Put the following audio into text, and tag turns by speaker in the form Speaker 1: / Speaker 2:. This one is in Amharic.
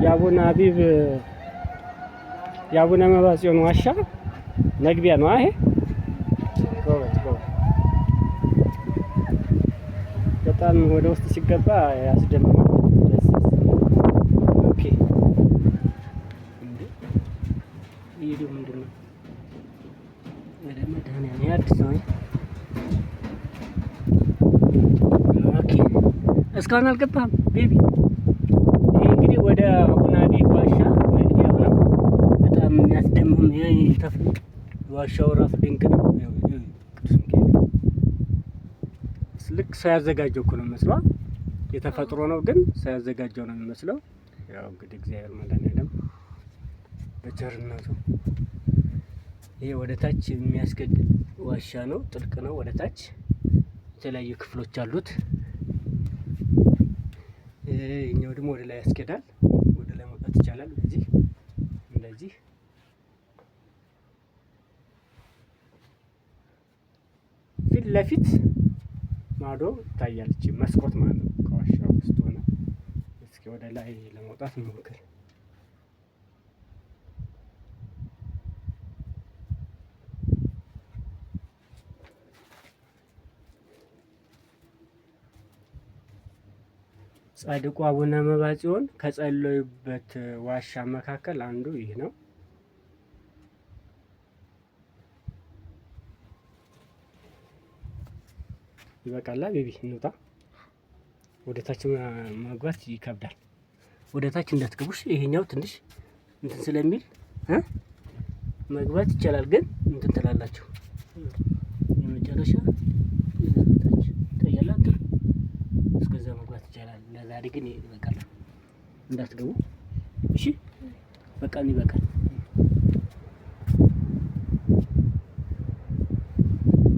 Speaker 1: የአቡነ አቢብ የአቡነ መባጽዮን ዋሻ መግቢያ ነው። ይሄ በጣም ወደ ውስጥ ሲገባ ያስደምማል። ኦኬ እንዴ ይሄ ምንድን ነው? ወደ መድኃኒዓለም ያድስ ነው። ኦኬ እስካሁን አልገባህም ቤቢ? ይሄ እንግዲህ ወደ አቡነ አቢብ ዋሻ መግቢያው ነው። በጣም የሚያስደምም ዋሻው ራሱ ድንቅ ነው። ቅዱስ ሚካኤል ልክ ሰው ያዘጋጀው እኮ ነው መስሏ። የተፈጥሮ ነው ግን ሰው ያዘጋጀው ነው የሚመስለው። ያው እንግዲህ እግዚአብሔር መድኃኒዓለም በቸርነቱ ይሄ ወደ ታች የሚያስገድ ዋሻ ነው። ጥልቅ ነው። ወደ ታች የተለያዩ ክፍሎች አሉት። እኛው ደግሞ ወደ ላይ ያስኬዳል። ወደ ላይ መውጣት ይቻላል። እንደዚህ ፊት ለፊት ማዶ ታያለች መስኮት ማለት ነው። ከዋሻው ውስጥ ሆነ እስኪ ወደ ላይ ለመውጣት እንሞክር። ጻድቁ አቡነ መባጽዮን ከጸለዩበት ዋሻ መካከል አንዱ ይህ ነው። ይበቃላ ቤቢ እንውጣ። ወደ ታች መግባት ይከብዳል። ወደ ታች እንዳትገቡሽ። ይሄኛው ትንሽ እንትን ስለሚል መግባት ይቻላል፣ ግን እንትን ትላላችሁ። የመጨረሻ ታች ታያላችሁ። እስከዛ መግባት ይቻላል። ለዛሬ ግን ይበቃል። እንዳትገቡ እሺ። በቃ ይበቃል።